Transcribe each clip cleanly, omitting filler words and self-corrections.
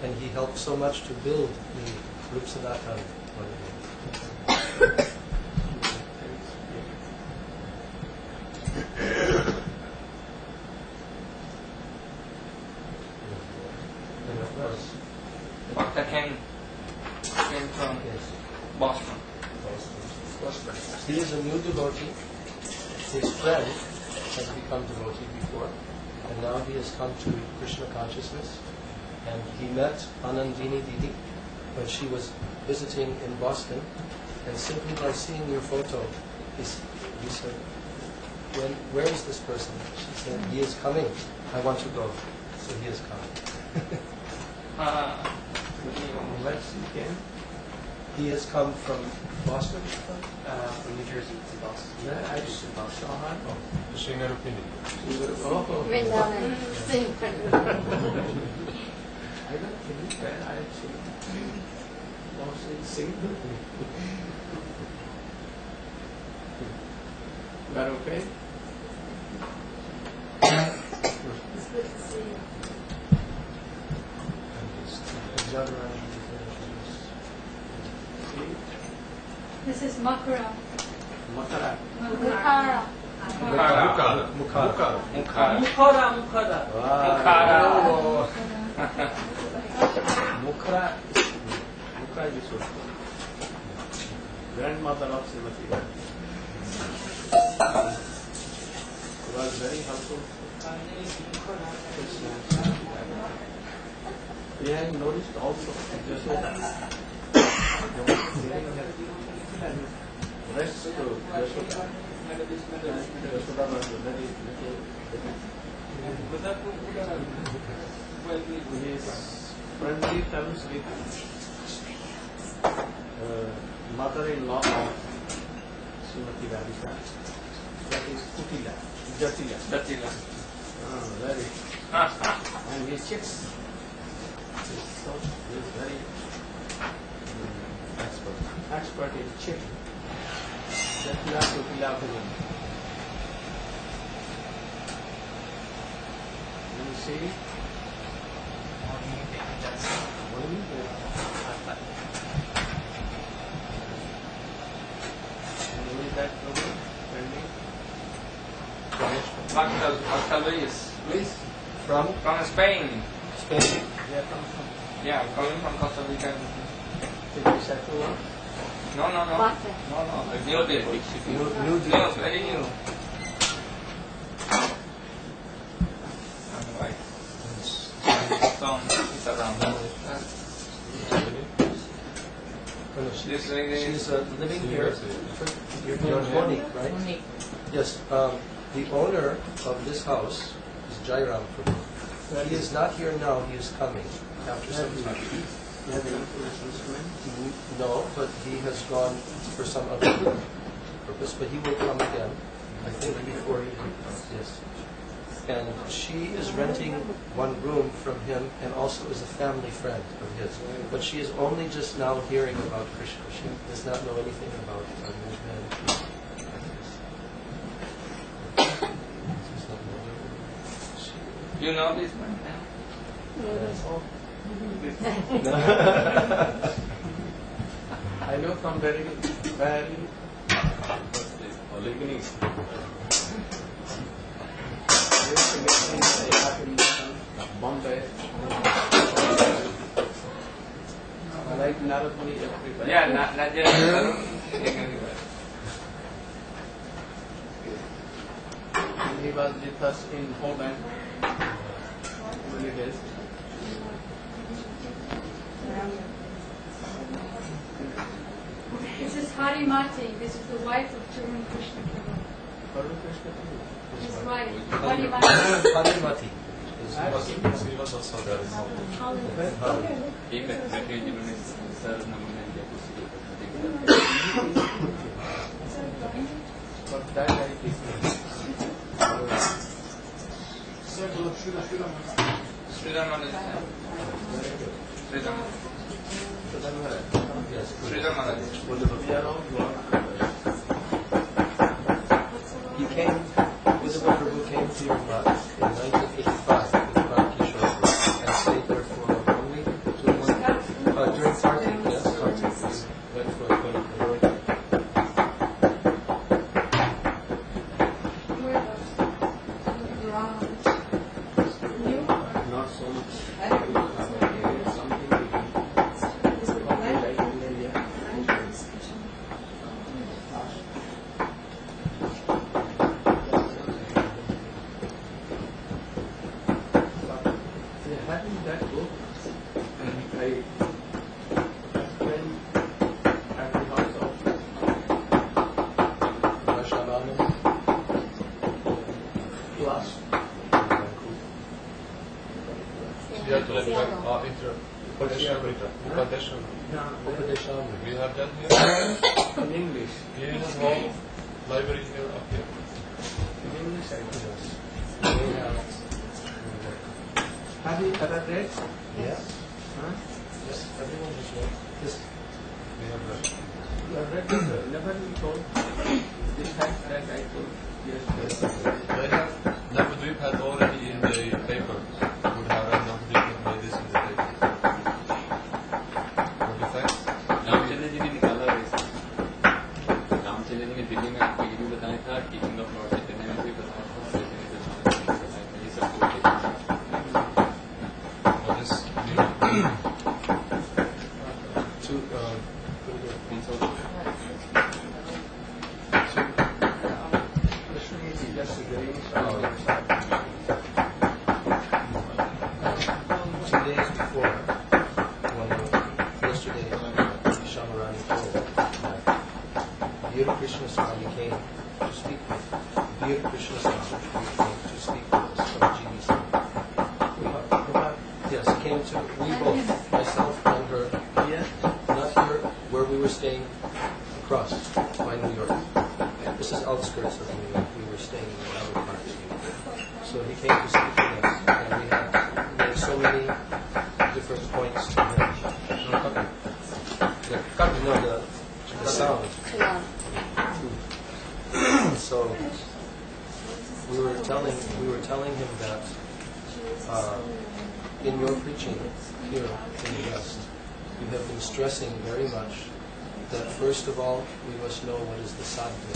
and he helped so much to build the Rup Sanatan monument. And of course, Bhakta came from Boston. He is a new devotee. His friend has become devotee before, and now he has come to Krishna consciousness. And he met Anandini Didi when she was visiting in Boston, and simply by seeing your photo, he said, where is this person? She said, he is coming. I want to go. So he has come. Where he came? He has come from Boston? From New Jersey to Boston. Yeah, I saw her. Shingarupini. Oh. Vrindavan. I don't think that I actually mostly sing. That okay? It's good to see you. This is Makara. Makara. Mukara. Mukara. Mukhara. Mukra is what? Grandmother of Srimati. Was very helpful. Yeah, I noticed also just rest Yashoda was very his friendly terms with mother-in-law of Srimati Radhika. That is Kutila, Jatila. Very. And his chicks. He is very expert in chick. Jatila, Kutila, Kutila. You see? Bhakta Luis. From Spain. Spain. Yeah, coming from Costa Rica. Did you settle one? No. Boston. No. A new bit. New deal. No, very new. Right. Stone is around. She's living here. You're Monique, right? Monique. Yes. The owner of this house is Jairam Prabhu. He is not here now. He is coming after some time. You have any instrument? No, but he has gone for some other purpose. But he will come again, I think, before he comes. Yes. And she is renting one room from him, and also is a family friend of his. But she is only just now hearing about Krishna. She does not know anything about our movement. You know this man now? I know from very beginning. Bombay. Like Narapuni everywhere. Yeah, not just everywhere. He was with us in Holland. Early days. This is Harimati. This is the wife of Charan Krishna Prabhu. His wife, Harimati. Harimati. But that I think. Sridhar Yes. He came, Visible Prabhu came to your mother in 1985 with Ram Kishore and stayed there for only I went at the house of Darshan class. Seattle, Upadeshan. Upadeshamrita. We have done here. In English. Here is hall, library here, up here. In English, I think. Yes. We have. Have you ever read? Yes. Huh? Yes. Everyone has read this. We have that. You have read this? Never been told the fact that I told yesterday. I have Navadvip had already in the paper. Would have Navadvip had made this in the paper. For the facts? Ramchandra ji ने निकाला है इसे। रामचंद्र जी ने दिल्ली में आपको ये भी बताया था, टीचिंग ऑफ लॉर्ड चैतन्य में भी बताया था, ये सब कुछ For this Krishna is just a very 2 days before, yesterday, Shamarani told that Veera Krishna Swami came to speak with Veera Krishna Swami came to speak with us from GBC. Yes, came to, we both, myself and her, Yes. not here, where we were staying, across by New York. This is outskirts of New York. We were staying in another part of New York. So he came to speak with us, and we had made so many different points to him. The sound. So we were telling him that in your preaching here in the West, you have been stressing very much that first of all we must know what is the sadhya,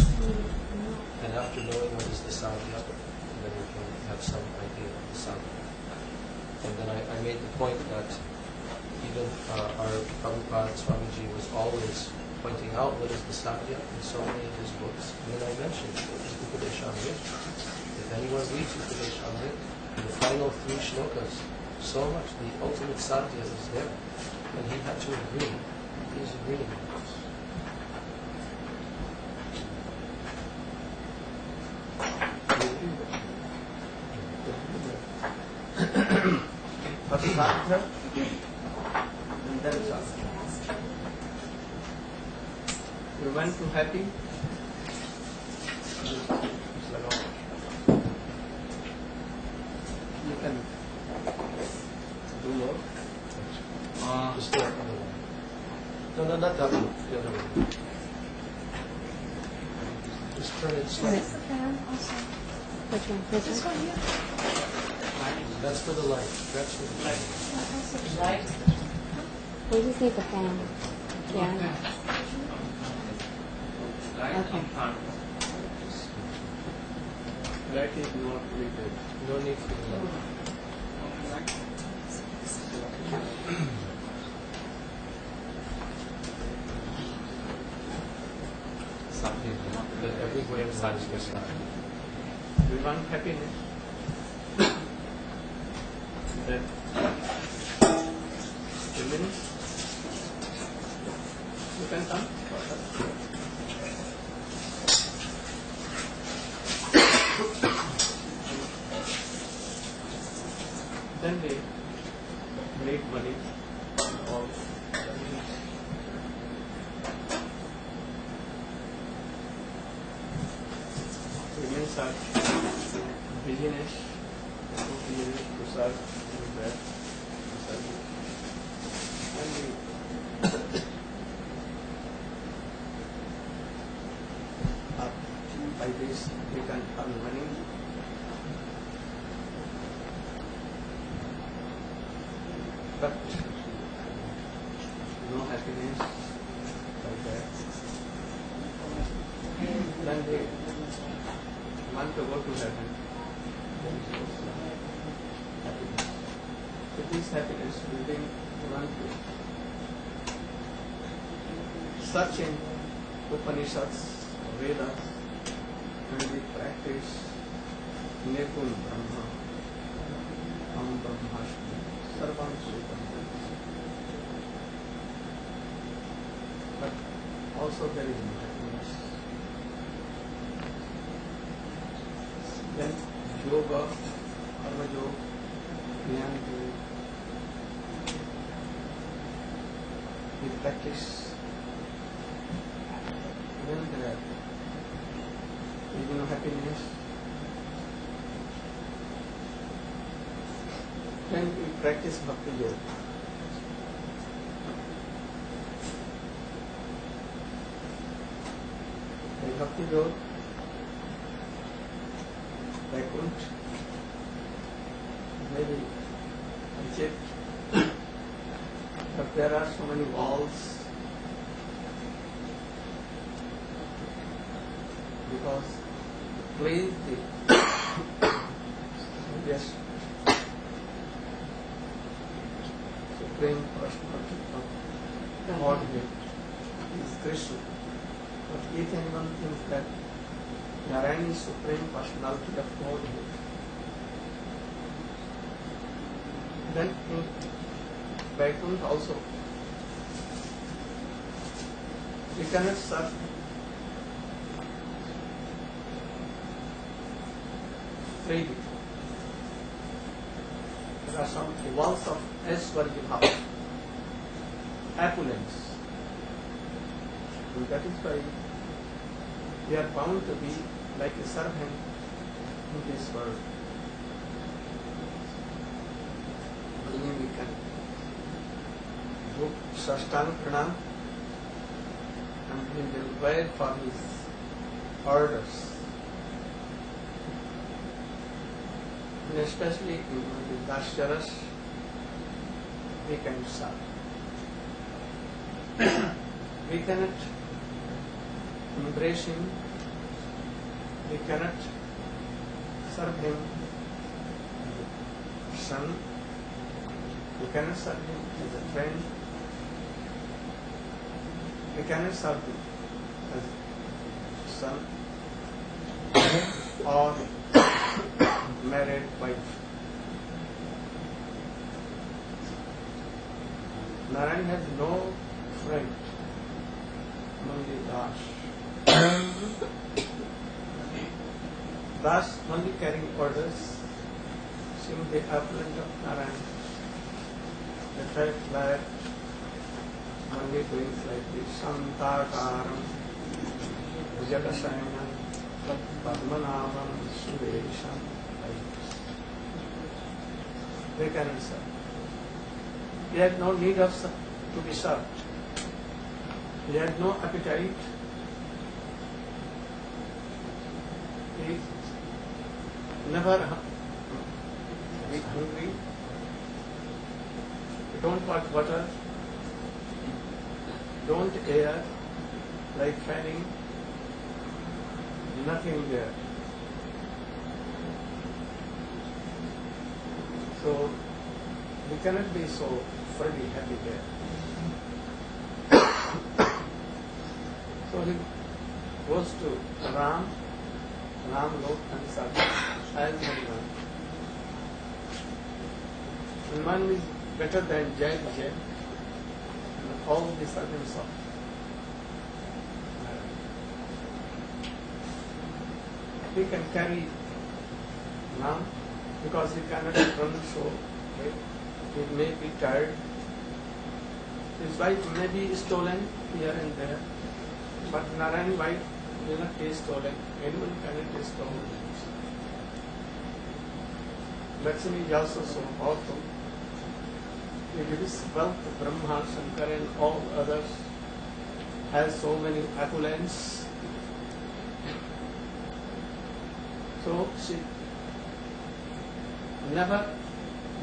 and after knowing what is the sadhya, then we can have some idea of the sadhya. And then I made the point that even our Prabhupada Swamiji was always pointing out what is the sadhya in so many of his books. And then I mentioned Upadeshamrita. If anyone reads Upadeshamrita, in the final 3 shlokas, so much, the ultimate sadhya is there. And he had to agree. He's agreeing with us. First sadhya, and then sadhya. You went to happy? You can do more. Just the other one. No, not that one. The other one. Just turn it slightly. This fan also. Which one? This This one? one here. That's for the light. That's for the light. Light. We just need the fan. Yeah. Okay. Light is not needed. No need for the light. Something that everywhere is such this We want happiness. Then, 2 minutes. You can come. Then they make money or women start business, to start doing that, and by this they can earn money. But no happiness like that. Then they want to go to heaven. Then is also happiness. So this happiness will bring one to search in Upanishads, Vedas, and we practice Nekun Brahma, Am Brahmasmi, Sarvam Sukam. also there is no happiness. Then yoga, karma yoga, jnana yoga, with practice, then there is no happiness. Then we practice bhakti yoga. In bhakti yoga, Vaikuntha may be achieved, but there are so many walls because please the yes. Supreme Personality of Godhead is Krishna. But if anyone thinks that Narayana is Supreme Personality of Godhead, then in Vaikuntha also we cannot serve freely. There are some walls of Aishwarya, opulence. And that is why we are bound to be like a servant in this world. Only we can do Sashtanga Pranam and we will wait for his orders. And especially in the Darshanas, we can serve. We cannot embrace him, we cannot serve him as a son, we cannot serve him as a friend, we cannot serve him as a son or married wife. Narayana has no friend, only Das. Das only carrying orders, seeing the opulence of Narayana. The fact that only doing like this, Santakaram, Bhujakasayanam, Padmanabham, Sudesham, like this. They cannot serve. He had no need of to be served. He had no appetite. He never be hungry. He don't want water. Don't air, like fanning. Nothing there. So we cannot be so freely happy there. So he goes to Ram Lok and Sadhu as Hanuman. Hanuman is better than Jai Vijay and all the servants of Narayana. He can carry Ram because he cannot run so quick. He may be tired. His wife may be stolen here and there. But Narayana's wife will not be stolen. Anyone cannot be stolen. Lakshmi is also so powerful. It is wealth, Brahma, Shankar and all others has so many opulence. So she never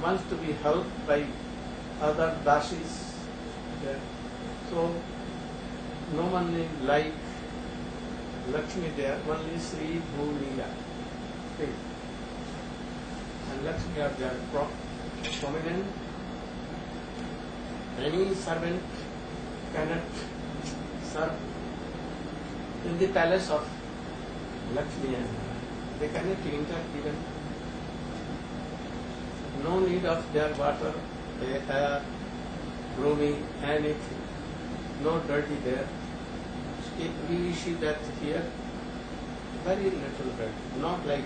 wants to be helped by other dashis there. So no one is like Lakshmi there, only Sri Bhuliya. And Lakshmi are there prominent. Any servant cannot serve in the palace of Lakshmi and they cannot enter even. No need of their water, air, grooming, anything. No dirty there. we see that here, very little bit, not like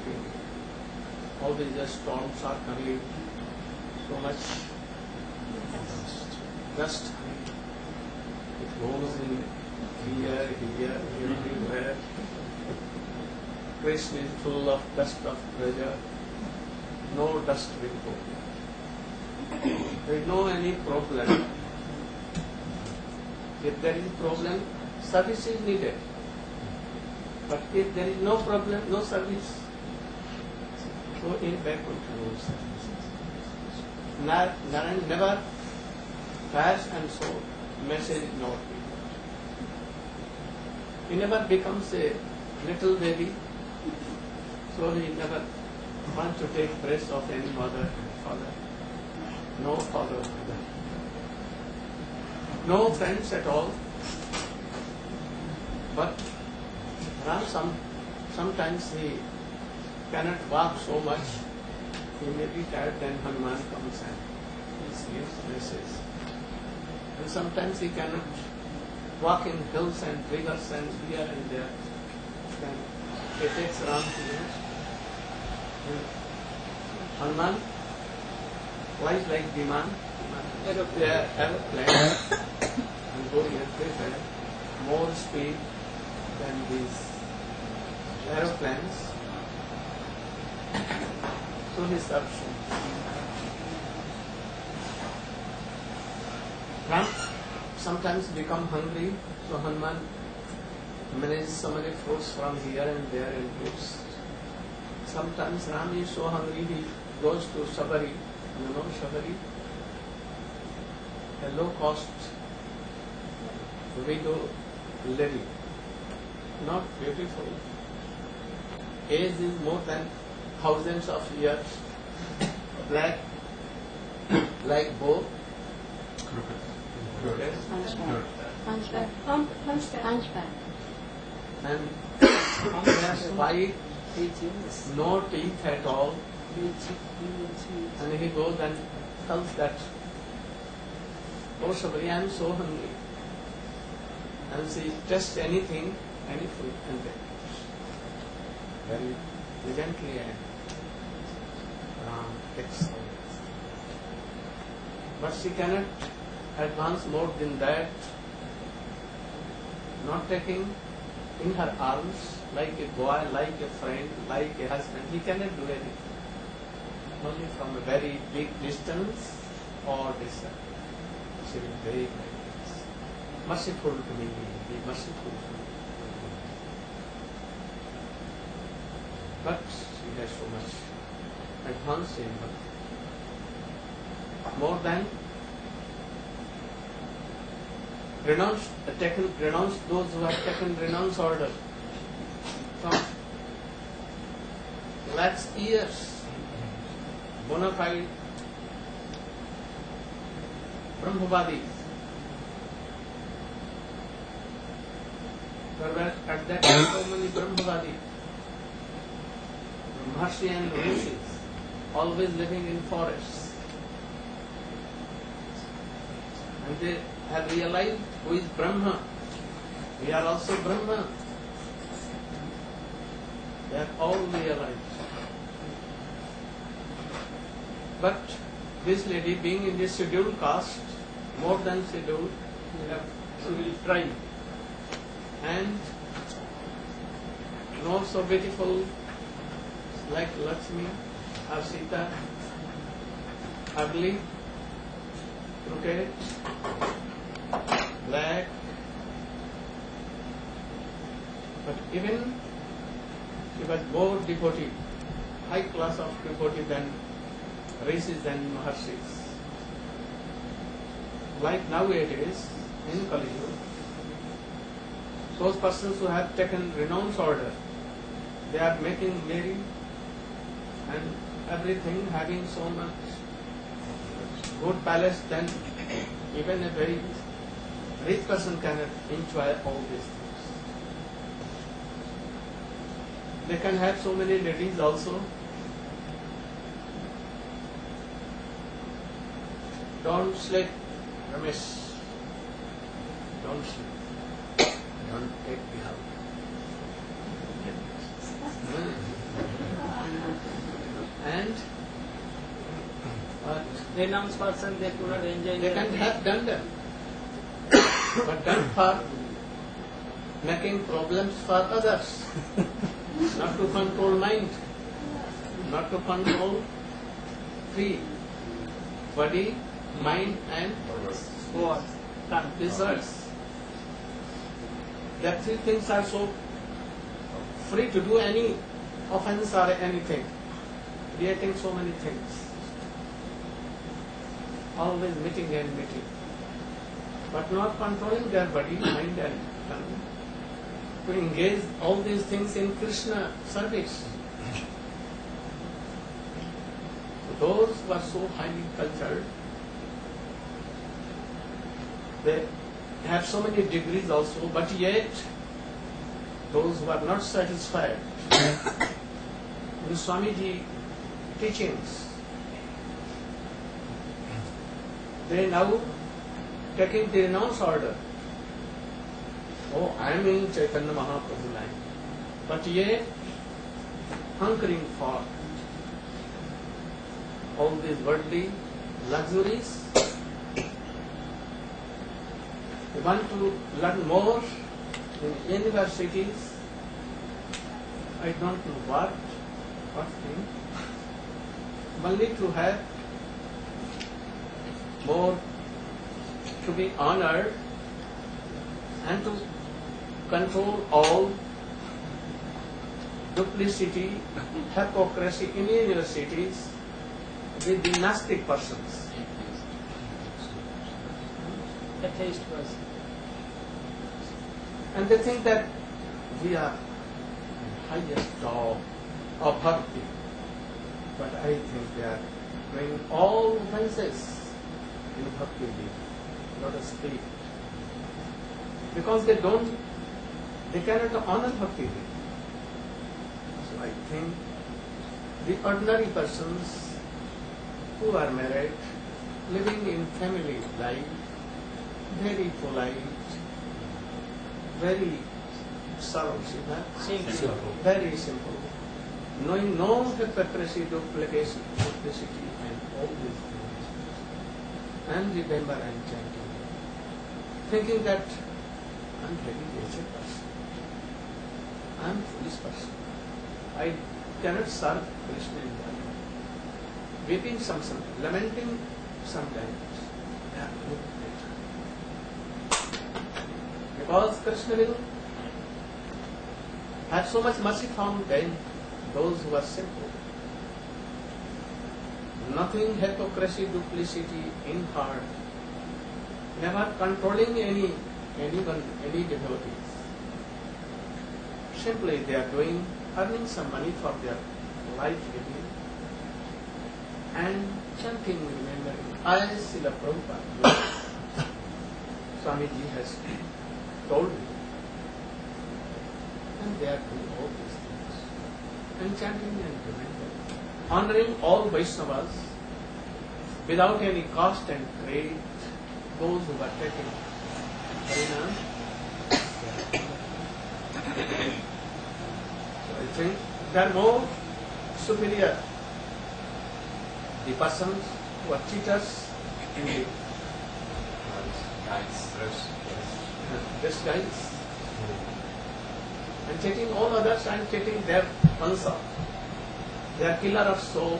always the storms are coming, so much dust. It goes in here, everywhere. Krishna is full of dust of pleasure. No dust will go. There is no any problem. If there is problem, service is needed. But if there is no problem, no service. So in Vaikuntha no service. Narayana never fast and so message is not given. He never becomes a little baby, so he never wants to take breast of any mother and father. No father, mother. No friends at all. But Ram sometimes he cannot walk so much. He may be tired, then Hanuman comes and he gives message. And sometimes he cannot walk in hills and rivers and here and there. Then he takes Ram to him. Hanuman flies like Viman, aeroplane, and go everywhere, more speed than these aeroplanes. So his option. Ram sometimes become hungry, so Hanuman manages so many fruits from here and there and gives. Sometimes Ram is so hungry, he goes to Sabari. You know Sabari? A low-cost widow lady. Not beautiful. Age is more than thousands of years. Black, like bow. Hunchback. And he has white, no teeth at all. And he goes and tells that, oh Sabari, I am so hungry. And she tests anything, any food, and then very elegantly and takes. But she cannot advance more than that, not taking in her arms like a boy, like a friend, like a husband. He cannot do anything. Only from a very big distance or distance. She will be very merciful to me, be merciful to me. But she has so much advanced in her. More than renounce those who have taken renounce order from lakhs years. Bona fide Brahmavadis. There were at that time so many Brahmavadis, Maharshi and Rishis, always living in forests. And they have realized who is Brahma. We are also Brahma. They have all realized. But this lady, being in this scheduled caste, more than scheduled, she will try. And not so beautiful like Lakshmi or Sita, ugly, crooked, black. But even she was more devotee, high class of devotee than Rishis and Maharshis. Like nowadays in Kali Yuga, those persons who have taken renounce order, they are making merry and everything, having so much good palace, then even a very rich person cannot enjoy all these things. They can have so many ladies also. Don't sleep, Ramesh. Don't sleep. don't take the help. And renounced person, they could not enjoy they can have done them, but done for making problems for others, not to control mind, not to control free body, mind and what? desires. That three things are so free to do any offense or anything, creating so many things. Always meeting and meeting, but not controlling their body, mind and tongue, to engage all these things in Krishna service. Those who are so highly cultured, they have so many degrees also, but yet those who are not satisfied with Swamiji teachings, they now taking the renounce order. Oh, I am in Chaitanya Mahaprabhu line, but yet hunkering for all these worldly luxuries. They want to learn more in universities. I don't know what thing. Only to have more, to be honored and to control all duplicity, hypocrisy in universities with the Gnostic persons. Atheist person. And they think that we are highest top of bhakti. But I think they are doing all offenses in bhakti deed, not a speak. Because they cannot honor bhakti deed. So I think the ordinary persons who are married, living in family life, very polite, very very simple, knowing no hypocrisy, duplicity, and all these things, and remember and chanting, thinking that I am very aged person, I am foolish person, I cannot serve Krishna in life. Weeping sometimes, lamenting sometimes, because Krishna will have so much mercy from them, those who are simple. Nothing hypocrisy, duplicity in heart, never controlling anyone, any devotees. Simply they are earning some money for their life living and chanting, remembering. I, Srila Prabhupada, Swamiji has told me. And they are doing all these things. And chanting and remembering. Honoring all Vaishnavas without any cost and credit, those who are taking Harinam. So I think they are more superior. The persons who are cheaters in the guys, and cheating all others and cheating their pansa. They are killer of soul,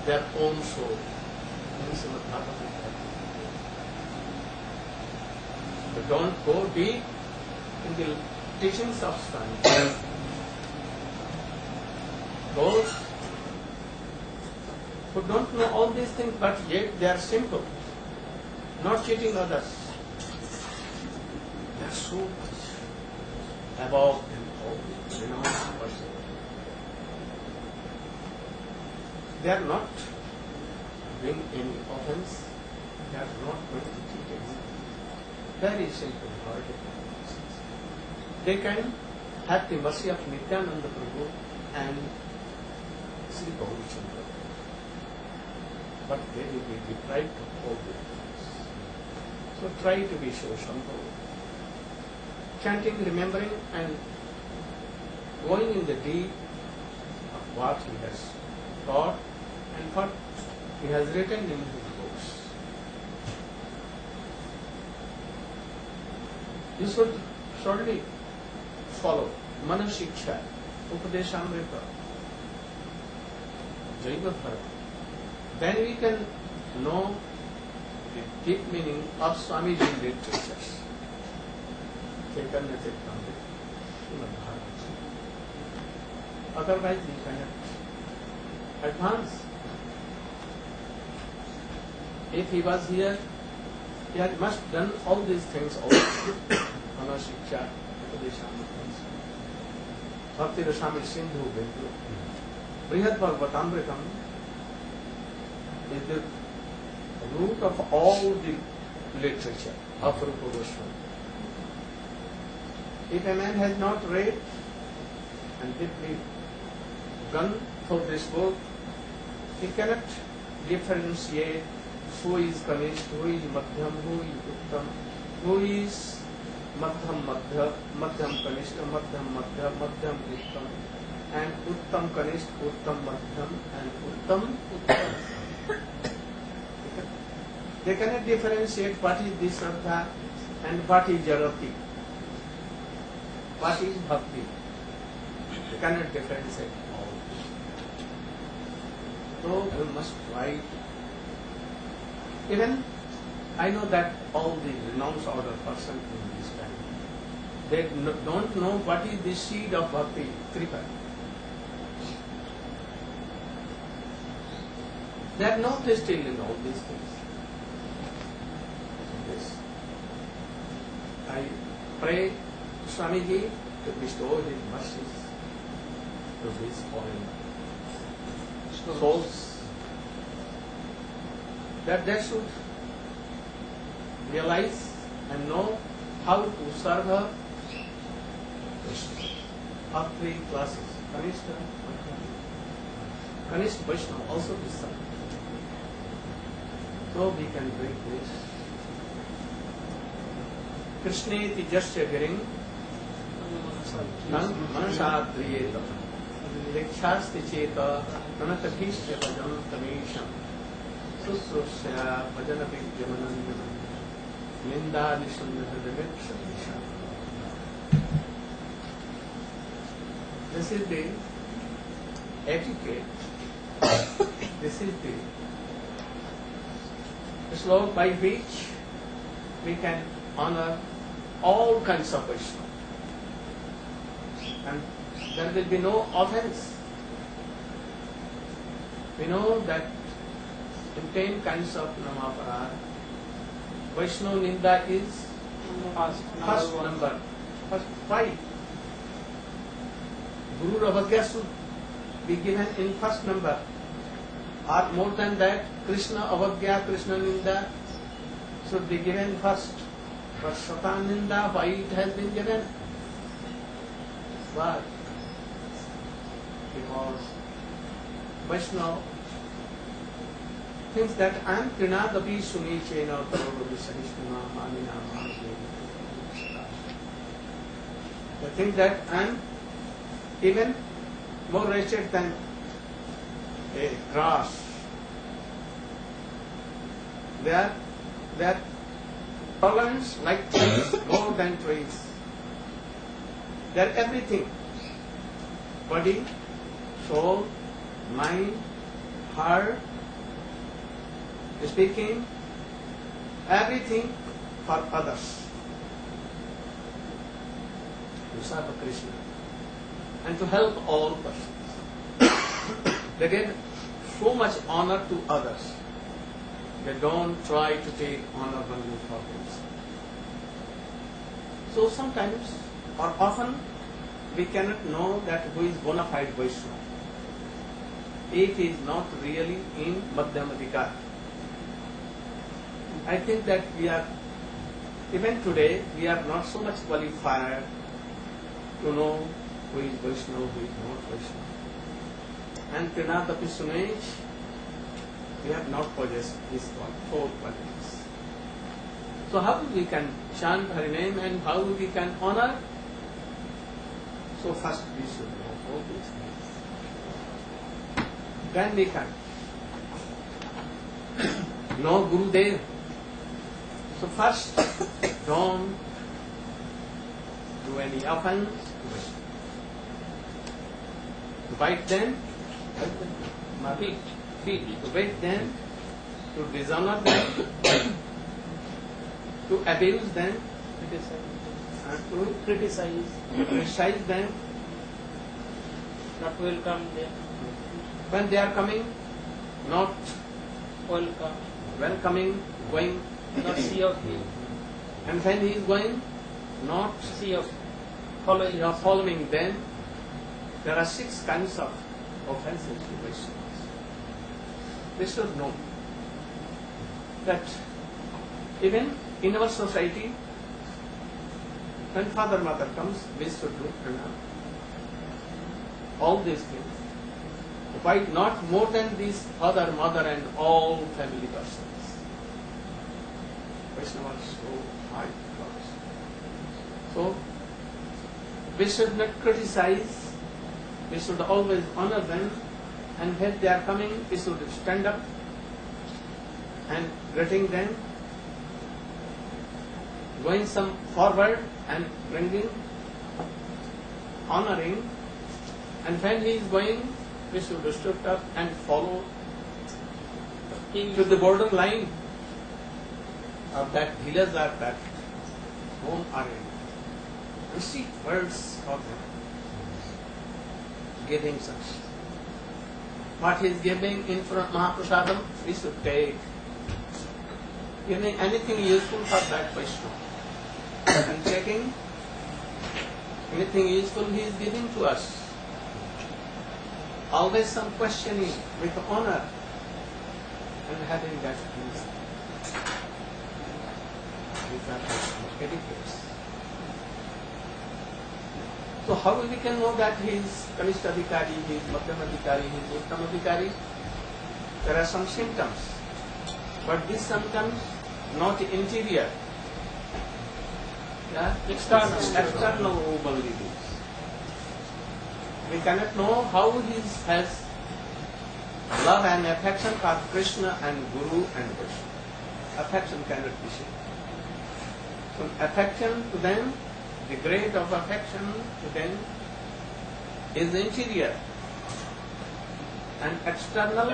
their own soul. So don't go deep in the teachings of Swami. Those who don't know all these things, but yet they are simple, not cheating others. They are so much above them all, renounced person. They are not doing any offense. They are not going to cheat anyone. Very simple hearted. They can have the mercy of Nityananda Prabhu and Sri Gaurachandra, but they will be deprived of all these things. So try to be so simple. chanting, remembering, and going in the deep of what he has taught and what he has written in his books. You should surely follow Manashiksha, Upadeshamrita, Jaiva Dharma. Then we can know the deep meaning of Swamiji's literatures. Chaitanya Charitamrita, Srimad Bhagavatam. Otherwise we cannot advance. If he was here, he had must done all these things also. Manashiksha, Upadeshamrita, Bhakti Rasamrita Sindhu, Brihad Bhagavatamritam is the root of all the literature of Rupa Goswami. If a man has not read and deeply gone through this book, he cannot differentiate who is Kanishta, who is Madhyam, who is Uttam, who is Madhyam Madhya, Madhyam Kanishta, Madhyam Madhya, Madhyam Uttam, and Uttam Kanishta, Uttam Madhyam, and Uttam Uttam. They cannot differentiate what is the Shraddha and what is Jarati, what is Bhakti. They cannot differentiate all. So we must try. Even I know that all the renounced order persons in this time, they don't know what is the seed of Bhakti, Kripa. They are not still in all these things. Yes. I pray to Swamiji to bestow his mercies to these fallen souls, that they should realize and know how to serve her of three classes. Kanishta, Kanishta Vaishnava also be served. So we can break this. Krishneti Jasya Giring Manasadriyeta Dikshasti Cheta Nanatadhishya Bhajan Tamisham Susrusya Bhajanapi Yamanandana Linda Nishundadavitsha. This is the etiquette. This is the slok by which we can honor all kinds of Vaishnava. And there will be no offense. We know that in 10 kinds of Namaparad, Vaishnava Ninda is first number. First 5. Guru Avagya should be given in first number. Or more than that, Krishna Avagya, Krishna Ninda should be given first. But Satan Ninda, why it has been given? Why? Because Vaishnava thinks that I am Trinadapi Sunichena Tarovi Sahishnama Manina Manina. They think that I am even more wretched than a grass. They are tolerance like trees, more than trees. They are everything. Body, soul, mind, heart, speaking, everything for others. To serve Krishna and to help all persons. They give so much honor to others. They don't try to take honor only for themselves. So sometimes or often we cannot know that who is bona fide Vaishnava if he is not really in Madhyamadikar. I think that we are, even today, we are not so much qualified to know who is Vaishnava, who is not Vaishnava. And Trinadapi Sunaj, we have not possessed these 4 qualities. So how we can chant Hari name and how we can honor? So first we should know all these things. Then we can know Gurudev. So first, don't do any offense. To bite them, feet. To bite them, to dishonor them, to abuse them, and to criticize them, Not welcome them. when they are coming, not Welcome. welcoming, going, Not see of him. and when he is going, not See of following. you are following them. There are 6 kinds of offenses to Vaishnavas. We should know that even in our society, when father mother comes, we should do all these things. Why not more than these father, mother and all family persons? Vaishnavas so high class. So we should not criticize. We should always honor them, and when they are coming, we should stand up and greeting them, going some forward and bringing, honoring, and when he is going, we should stood up and follow to the border line of that village or that home area. And see words of them. Giving such. What he is giving in front of Mahaprasadam, we should take. Giving anything useful for that Vaishnava. And checking anything useful he is giving to us. Always some questioning with honor and having that peace. These are etiquettes. So how we can know that he is Kanishta Adhikari, he is Madhyam Adhikari, he is Uttam Adhikari? There are some symptoms. But these symptoms not interior. Yeah? External only these. We cannot know how he has love and affection for Krishna and Guru and Krishna. Affection cannot be seen. So affection to them, the grade of affection to them is interior, and external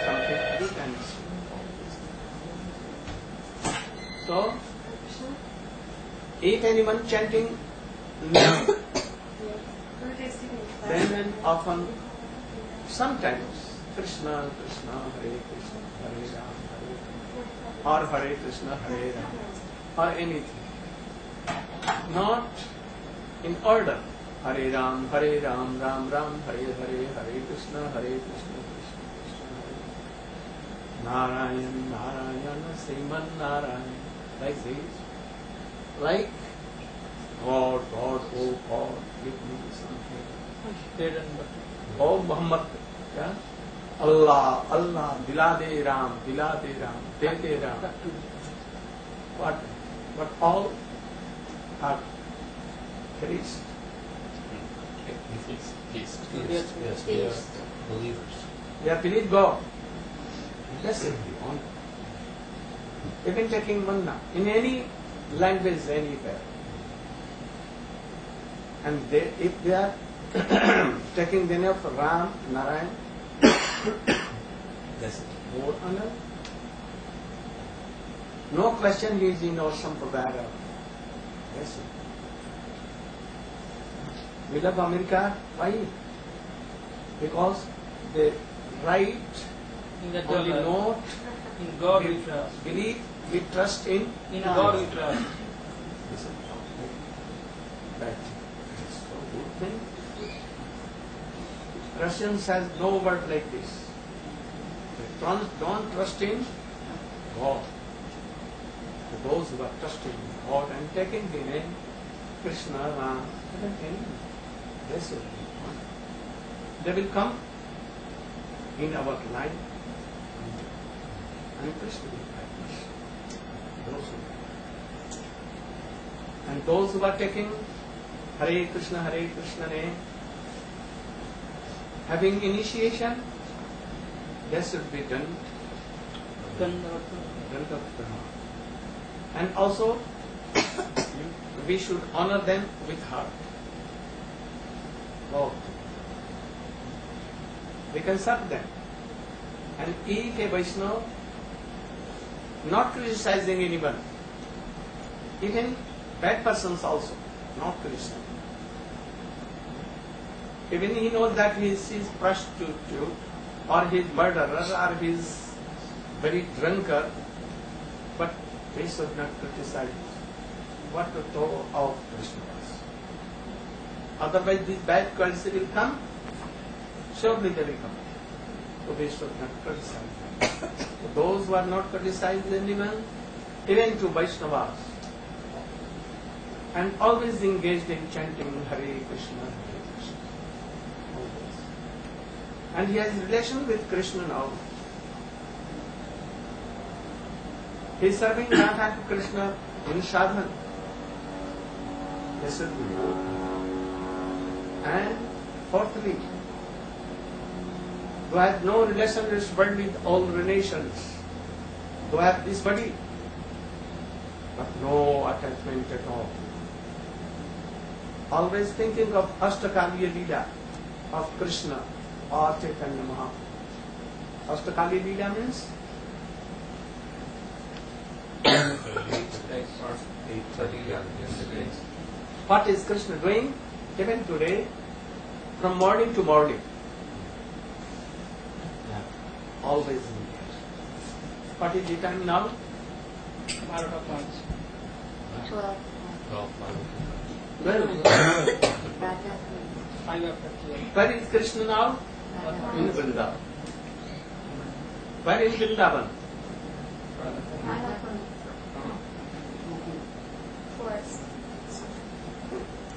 something we can see. So, if anyone chanting then and often, sometimes Krishna, Krishna, Hare Krishna, Hare Ram, or Hare Krishna, Hare Ram, or anything. Not in order. Hare Ram, Ram Ram, Hare Hare, Hare Krishna, Krishna Krishna, Hare. Narayana, Narayana, Sriman Narayana. Like this. Like God, God, oh God, give me something. Oh Muhammad, yeah? Allah, Allah, Dilade Ram, Dilade Ram, Dede Ram. What all are Christ. Feast. Yes, they are believers. They are believe God. Blessed be on. Even taking manna in any language, anywhere. And if they are taking the name of Ram, Narayana, that's more honor. No question he is in our sampradaya. Yes. We love America. Why? Because they write In the only dollar. note. In God we trust. Believe, we trust in God we trust. That is so good thing. Russians has no word like this. They don't trust in God. To those who are trusting in God and taking the name Krishna, Ram, they should be one. They will come in our life and Krishna will guide us. those who. And those who are taking Hare Krishna name, having initiation, that should be done. And also, we should honor them with heart. Oh. We can serve them. And each a Vaishnava, not criticizing anyone, even bad persons also, not criticizing. Even he knows that he is prostitute, or he is murderer, or he is very drunkard, but we should not criticize what to do of Krishna. Otherwise these bad qualities will come, surely they will come. So we should not criticize them. So those who are not criticizing anyone, even to Vaishnavas, and always engaged in chanting Hare Krishna, always. And he has relation with Krishna now. He is serving Radha Krishna in sadhana. This should be good. And fourthly, who have no relation in this world with all relations, who have this body, but no attachment at all. Always thinking of Ashtakaliya Leela, of Krishna or Chaitanya Mahaprabhu. Ashtakaliya Leela means 8:30 yesterday. what is Krishna doing even today from morning to morning. Always engaged. What is the time now? 12 o'clock. 12. 12. 5 after 12. Where is Krishna now? In Vrindavan. Where in Vrindavan? Forest.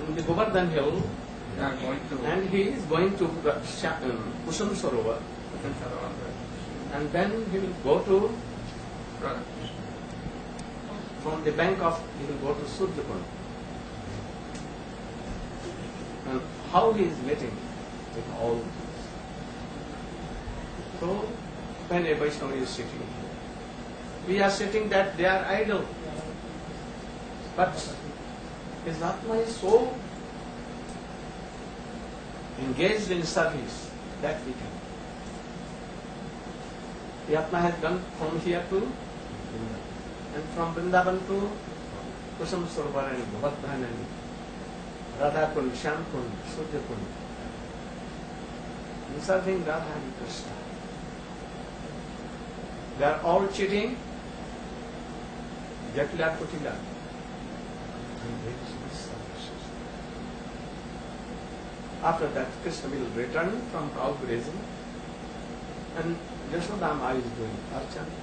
In the Govardhan hill, They are going to and he is going to Kusum Sarovar, and then he will go to, from the bank of, he will go to Suryakund. And how he is meeting with all this. So, when a Vaishnava is sitting here, we are sitting that they are idle. But his Atma is so engaged in service that we can. The Atma has done from here to and from Vrindavan to Kusum Sarovar and Govardhan and Radha Kund, Shyam Kund, Surya Kund. And serving Radha and Krishna. They are all cheating. Jatila Kutila. After that, Krishna will return from cow grazing, and Yashodama is doing archana.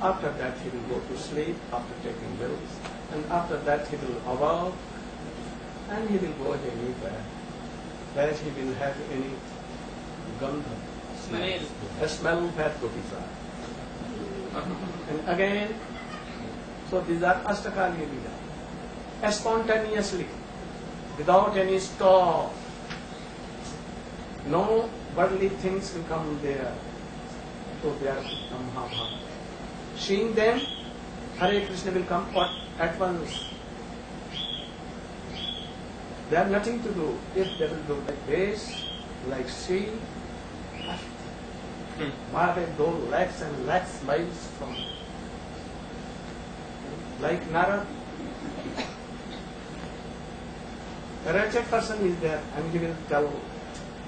After that, he will go to sleep after taking bills, and after that, he will awake, and he will go anywhere where he will have any gandha, a smell that Gopisa. And again, so these are Ashtakaliya Leela. Spontaneously, without any stop. No worldly things will come there. So they are Mahabharata. Seeing them, Hare Krishna will come at once. They have nothing to do. If they will do like this, like sea, Mahavir go lakhs and lakhs miles from. Like Narayana, a wretched person is there and he will tell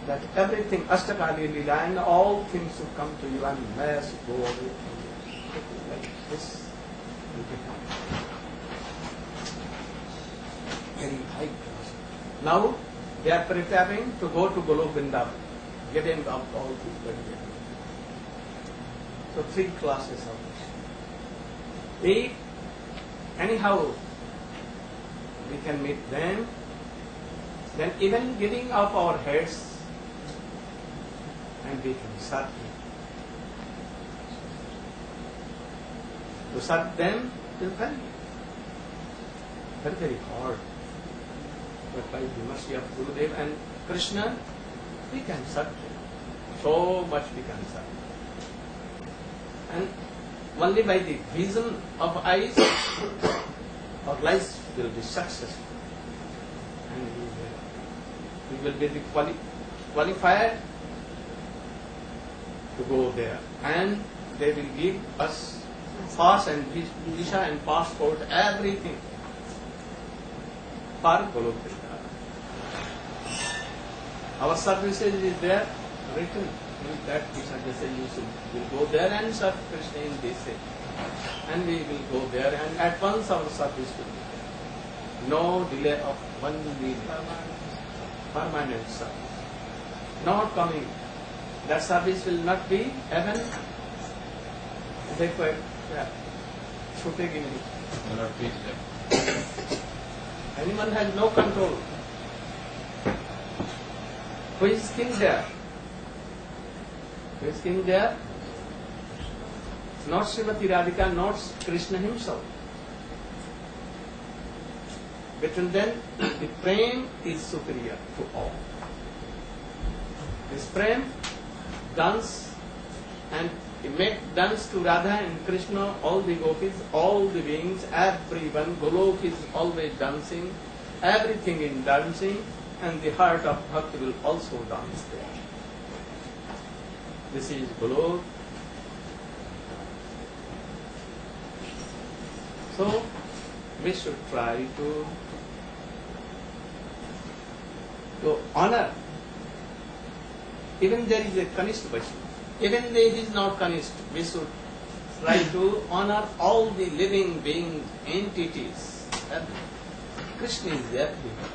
that everything, Ashtakaliya Leela, and all things will come to you and mass go away from you. Like this will become very high class. Now they are preparing to go to Golok Vrindavan, getting up all these very good. So 3 classes of this. If anyhow we can meet them, then even giving up our heads and we can serve them. To serve them It's very, very, very hard. But by the mercy of Gurudev and Krishna, we can serve him. So much we can serve. And only by the vision of eyes, our lives will be successful. And we will be qualified to go there. And they will give us pass and visa and passport, everything for Golok Vrindavan. Our services is there written in that visa. They say you will go there and serve Krishna in this way. And we will go there and at once our service will be there. No delay of 1 week. Permanent service. Not coming. That service will not be heaven. Required. Yeah. Shooting in it. Anyone has no control. Who is king there? Who is king there? Not Srimati Radhika, not Krishna himself. Between them, the prem is superior to all. This prem dance and make dance to Radha and Krishna, all the gopis, all the beings, everyone. Golok is always dancing, everything in dancing, and the heart of Bhakti will also dance there. This is Golok. So, we should try to honor. Even there is a Kanishta Vaishnava. Even though he is not Kanishta, we should try to honor all the living beings, entities. Krishna is everywhere.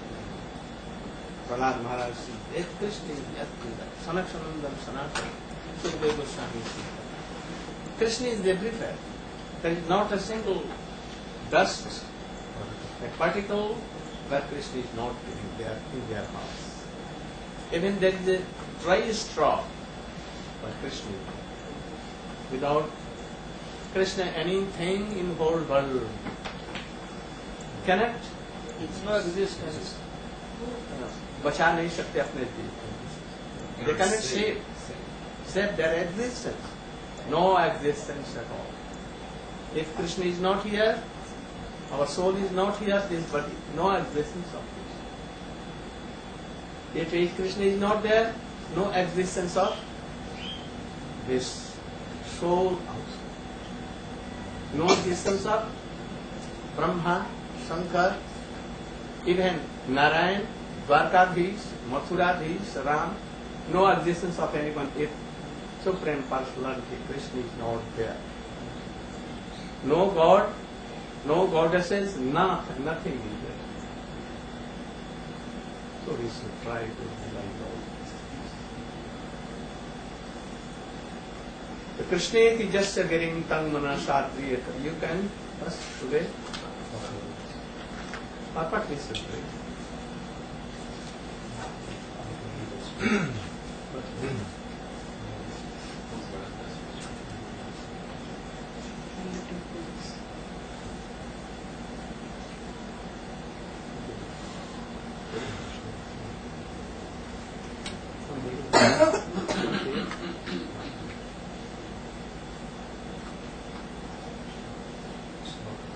Prahlad Maharaj says, Krishna is everywhere. Sanaksanandam Sanatana. Sukadeva Goswami says, Krishna is everywhere. There is not a single dust, a particle where Krishna is not living there in their house. Even there is a dry straw, but Krishna is there. Without Krishna, anything in the whole world cannot, it's no existence. बचा नहीं सकते अपने जीव. They cannot save their existence. No existence at all. If Krishna is not here, our soul is not here, this body, no existence of this. If Krishna is not there, no existence of this soul also. No existence of Brahma, Shankar, even Narayana, Dwarkadhish, Mathuradhish, Ram, no existence of anyone if Supreme Personality Krishna is not there. No God, no goddesses, nothing is there. So we should try to realize all these things. The Krishna is just a getting tang mana sadriyata. You can first today. What we should do?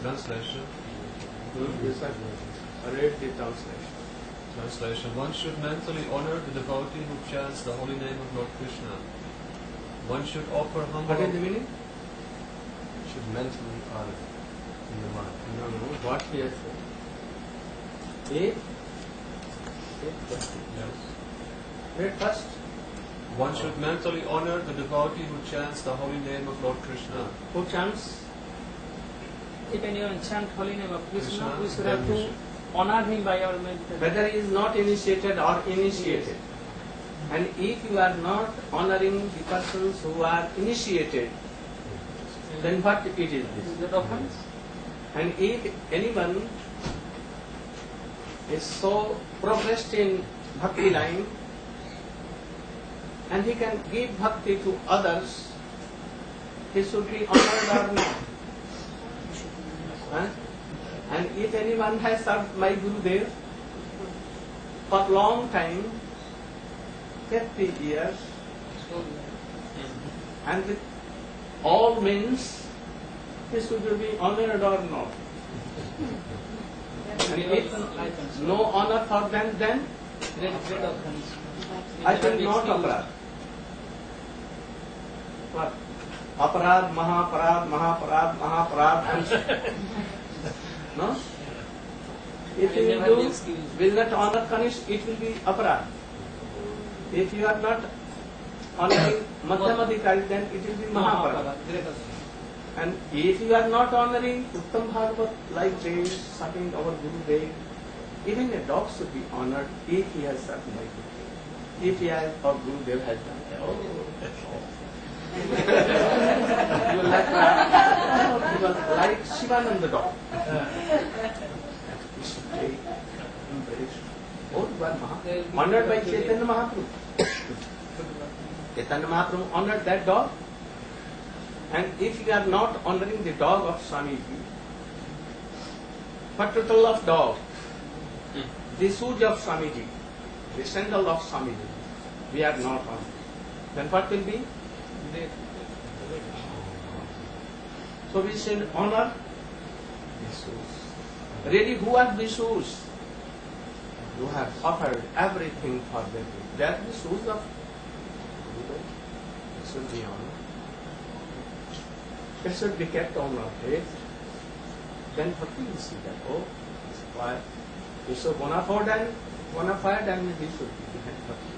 Translation. Yes, I read the translation. Translation. One should mentally honor the devotee who chants the holy name of Lord Krishna. One should offer humble... What is the meaning? Should mentally honor in the mind. No, what he has said. Yes. Read first. One should mentally honor the devotee who chants the holy name of Lord Krishna. Who chants? If anyone chant holy name of Krishna, we should then have we to should. honor him by our meditation. Whether he is not initiated or initiated. And if you are not honoring the persons who are initiated, then what it is Is this? that offense? And if anyone is so progressed in bhakti line, and he can give bhakti to others, he should be honored or not. if anyone has served my Gurudev for long time, 50 years, and with all means, he should be honored or not. And if no honor for them, then I think not aparad. What? Aparad, mahaparad, mahaparad, mahaparad. No? If you will not honor punish, it will be aparad. If you are not honoring Madhyamadhikari, then it will be mahaparad. And if you are not honoring Uttam Bhagavat like this, serving our Gurudev, even a dog should be honored if he has served my Gurudev. If he has, or Gurudev has done. You will like that. You will like Shivananda dog. We should take embrace. Oh, you are honored by Chaitanya Mahaprabhu. Chaitanya Mahaprabhu honored that dog. And if you are not honoring the dog of Swamiji, what total of dog, the shoes of Swamiji, the sandal of Swamiji, we are not honoring, then what will be? So we should honor the shoes. Really, who are the shoes? You have offered everything for them. They are the shoes of Buddha. It should be honored. It should be kept on our head. Then what will you see that? Oh, it's why he's so bona fide and he should be behind Bhakti.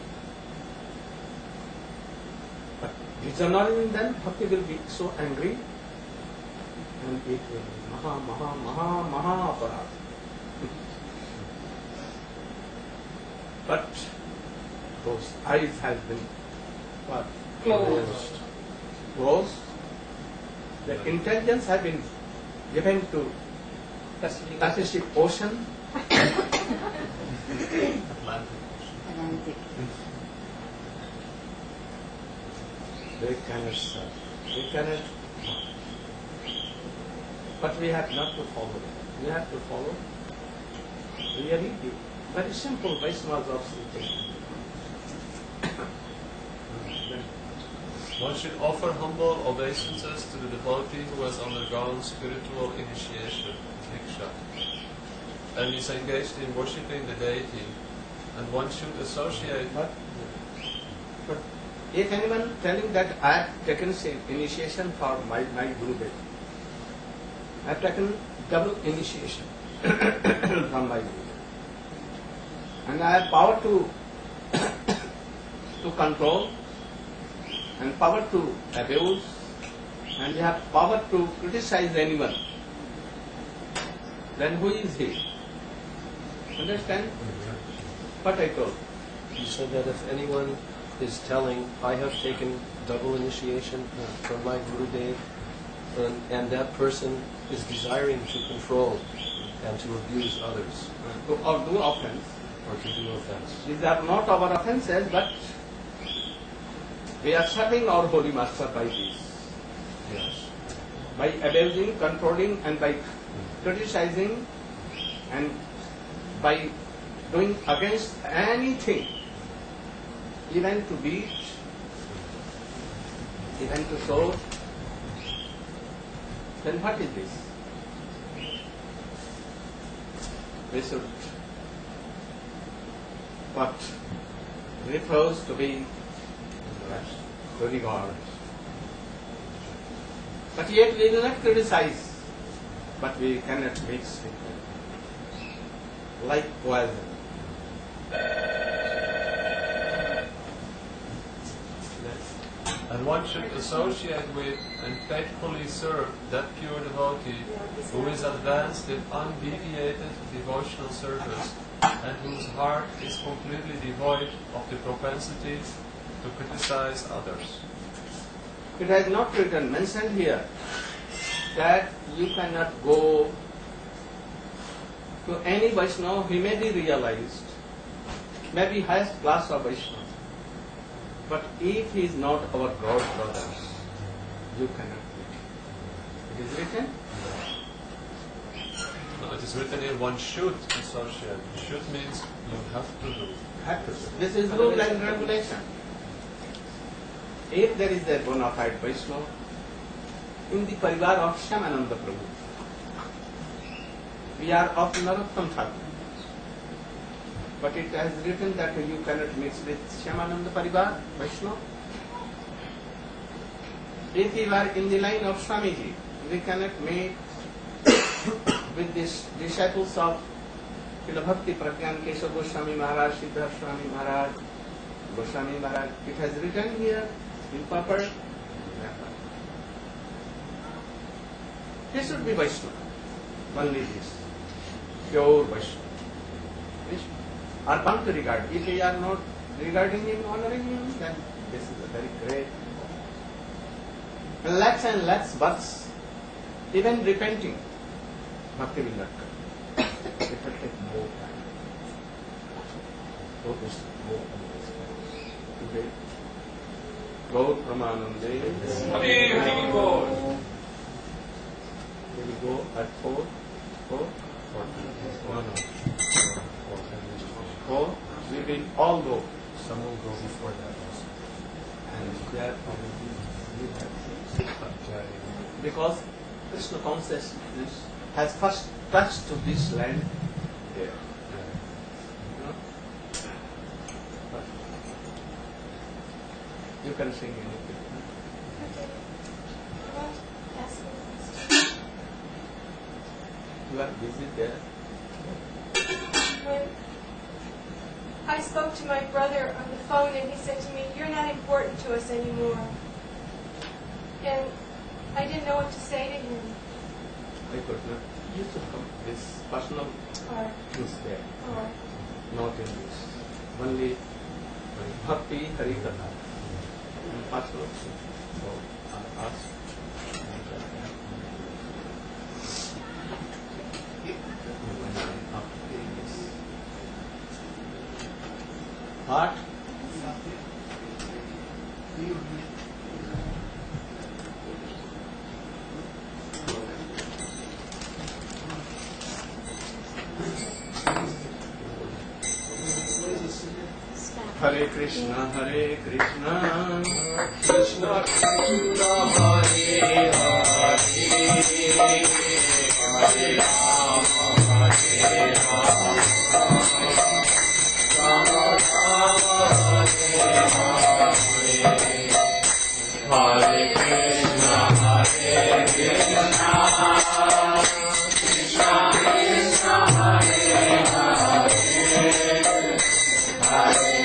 But dishonoring them, Bhakti will be so angry and it will be maha aparad. But those eyes have been what? Closed. The intelligence have been given to Pacific Ocean, Atlantic. They cannot serve. They cannot. But we have not to follow. We have to follow really the very simple Vaishnavas of Sri Chaitanya. One should offer humble obeisances to the devotee who has undergone spiritual initiation, diksha, and is engaged in worshipping the deity, and one should associate. But if anyone telling that I have taken initiation for my Gurudev, I have taken double initiation from my Gurudev, and I have power to control, and power to abuse, and we have power to criticize anyone, then who is he? Understand what I told? You said that if anyone is telling, I have taken double initiation from my Gurudev, and that person is desiring to control and to abuse others, Or do offense. or to do offense. These are not our offenses, but we are serving our Holy Master by this. Yes. By abusing, controlling, and by criticizing, and by doing against anything, even to beat, even to show, then what is this? We should what refers to be to regard. But yet we will not criticize, but we cannot mix with them. Like poison. And one should associate with and faithfully serve that pure devotee who is advanced in undeviated devotional service and whose heart is completely devoid of the propensity to criticize others. It has not written, mentioned here, that you cannot go to any Vaishnava. He may be realized, maybe highest class of Vaishnava. But if he is not our God brother, you cannot meet him. It is written? No, it is written here, one should associate. Should means you have to do. This is rule and regulation. If there is a bona fide Vaishnava in the parivar of Shyamananda Prabhu, we are of Narottam Thakur, but it has written that you cannot mix with Shyamananda Parivar, Vaishnava. If we were in the line of Swamiji, we cannot meet with these disciples of Bhakti Pragyan, Keshav Goswami Maharaj, Siddhar Swami Maharaj, Goswami Maharaj. It has written here in proper. He should be Vaishnava. Only this. Pure Vaishnava. Which are bound to regard. If we are not regarding him, honoring him, then this is a very great. And lakhs births, even repenting, Bhakti will not come. It will take more time. Focus more on this. Okay. Gaur Pramanande. We will go at 4. 4? 4. We will all go. Some will go before that also. And there because Krishna consciousness has first touched to this land there. You can sing anything. You are busy there. When I spoke to my brother on the phone and he said to me, "You're not important to us anymore." And I didn't know what to say to him. I could not. You should come. This personal is there. Not in this. Only Bhakti, Hari Katha. And personal. So I ask. Heart. Hare Krishna, Hare Krishna, Krishna Krishna, Hare Hare, Hare Rama, Hare Rama, Rama Rama, Hare Hare, Hare Krishna, Hare Krishna, Krishna Krishna, Hare Hare. Hare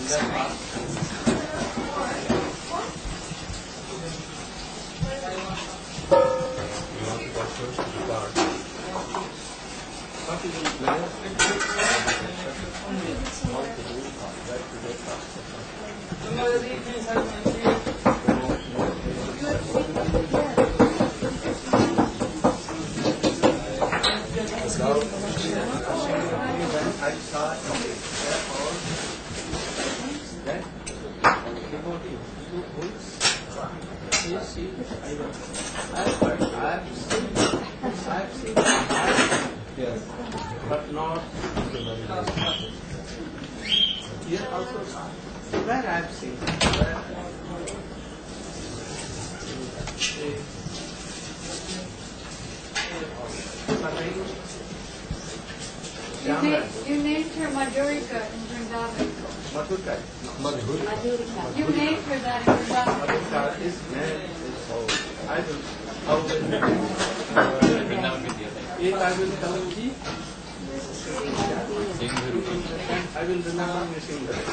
want to go first to the bar. What is the plan? I saw that devotee who is I've seen Yes. but not here also. Where I've seen You named her Madhurika in Vrindavan. Madhurika. You named her that in Vrindavan. Madhurika is name is how I will if I will tell you I will remember missing that.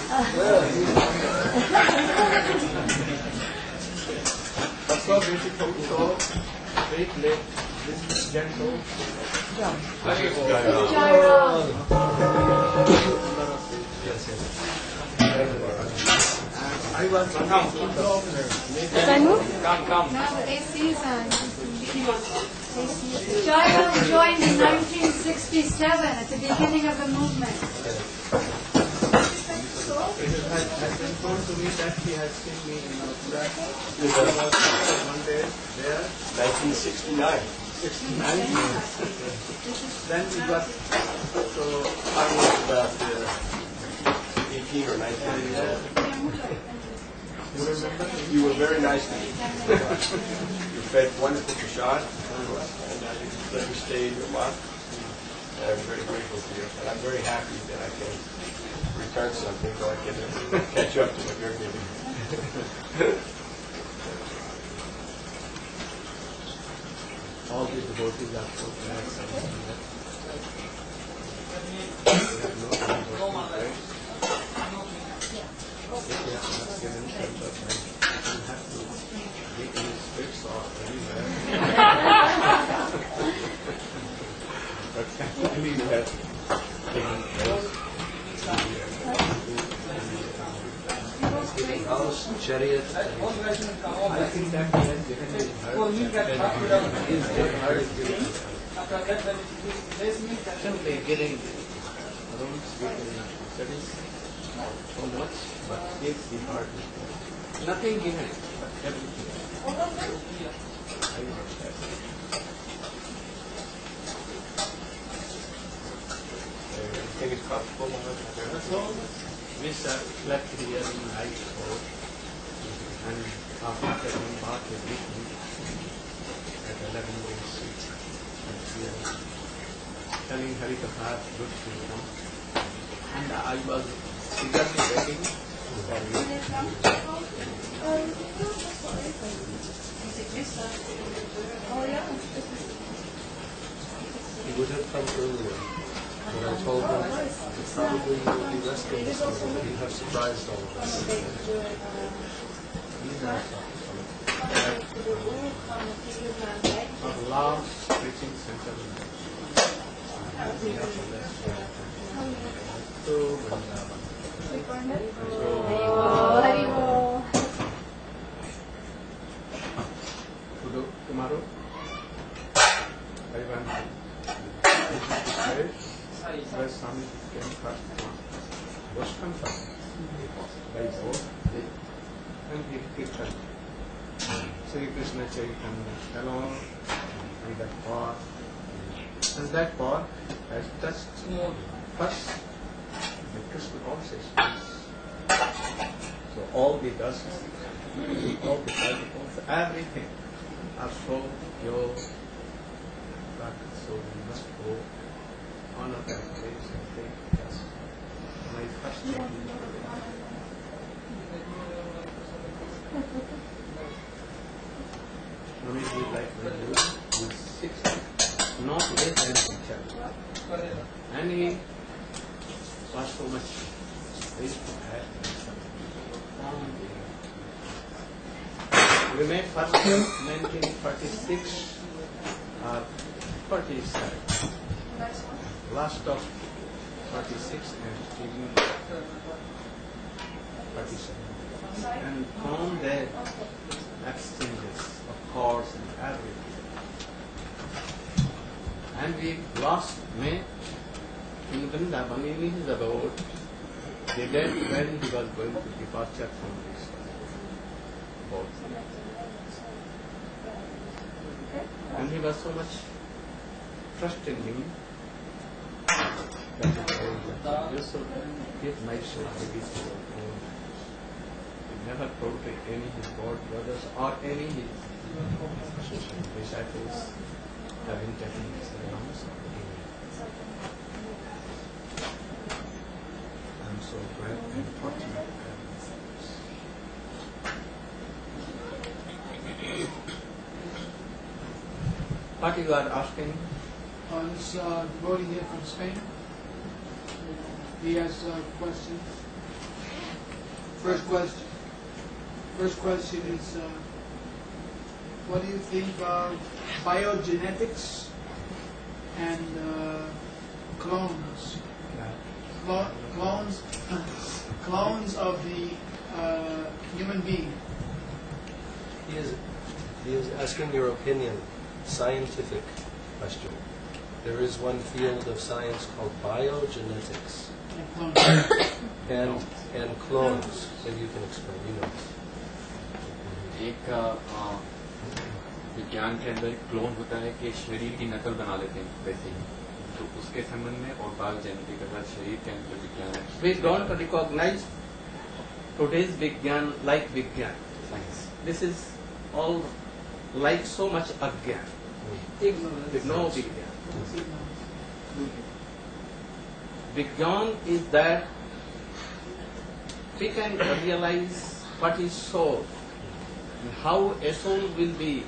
That's so beautiful, so very late, this is gentle. Very good. Yes, yes. I was Come. Now the AC is on. Jairam joined in 1967 at the beginning of the movement. It has been told to me that he has seen me in Mathura. I was one day there. 1969. 69. Then he was so I was about 18 or 19 years old. you remember? You were very nice to me. You fed wonderful prasad, and let me stay in your month. And I'm very grateful to you. And I'm very happy that I can return something so I can catch up to what you're giving. All the devotees are so glad. House, chariot. I think that he has given his heart. His heart is given. Simply getting rooms, getting studies, so much, but gives the heart. Nothing given, but everything. I think it's comfortable. We slept here in the night court, and after taking bath everything at 11 days, and we are telling Harikatha good to come. And I was eagerly waiting for you. He would have come earlier. When I told him probably you will be resting this morning, but you have surprised all of us. Our last preaching center to Vrindavan. Tomorrow, I went where Swami came first, Darshan by both, and he Kirtan. Sri Krishna Chaitanya alone, and that pot. And that pot has touched first the Krishna consciousness. So all the dust, all the particles, everything are so pure, but so we must go honor that place and take dust. My first Swami would like to do with 6, not less than 6. And he was so much We made first in 1946 or 47. Last of 46 and beginning of 47. And from there, exchanges of chords and everything. And we last May in Vrindavan, in his abode, the date when he was going to departure from this abode. And he was so much trust in him that he used to give myself to his own. He never told to any his board brothers or any his disciples having taken his realms of the I'm so glad and fortunate to have this. What you are asking? This devotee here from Spain. He has a question. First question is, what do you think of biogenetics and clones? Clones of the human being. He is asking your opinion, scientific question. There is one field of science called biogenetics and clones. Maybe you can explain. You know. एक विज्ञान के अंदर clone होता है कि शरीर की नकल बना लेते हैं वैसे ही, तो उसके संबंध में और बायोजेनेटिक के साथ शरीर के अंदर विज्ञान है. We don't recognize today's Vigyan like Vigyan. Science. This is all like so much Agyan. With no Vigyan. Vigyan is that we can realize what is soul and how a soul will be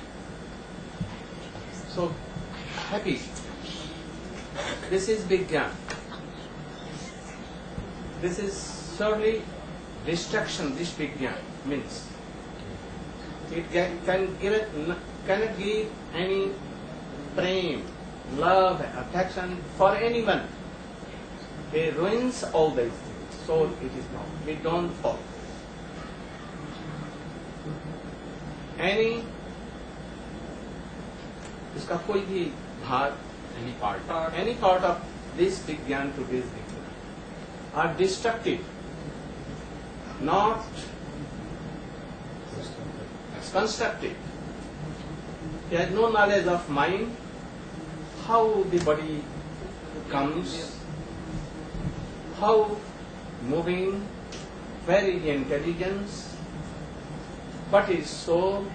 so happy. This is Vigyan. This is surely destruction, this Vigyan means. It cannot give any prem, love, affection for anyone. It ruins all these things. So it is not. We don't follow. इसका कोई भी भाग, any part of this Vigyan to this Vigyan are destructive, not constructive. He has no knowledge of mind, how the body comes, how moving, very intelligence, what is soul,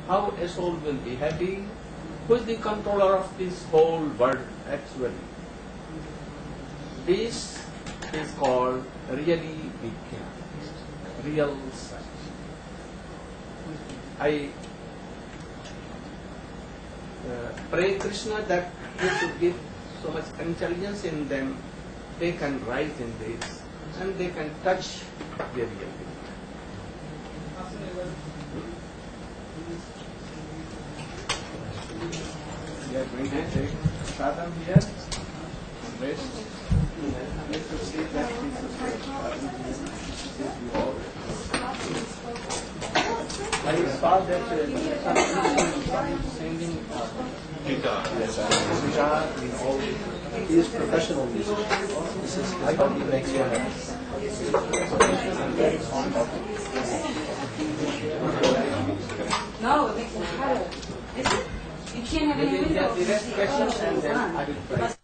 how a soul will be happy, who is the controller of this whole world actually. This is called really Vigyan, real science. I pray Krishna that he should give so much intelligence in them, they can rise in this and they can touch the real Vigyan. We are going to take sadhana here, rest. Let us see that this is I saw that some singing guitar. Yes, guitar in all. He is professional musician. This is how he makes money. No, it makes it harder. Is it? You can't have any windows. Direct questions and then I will try.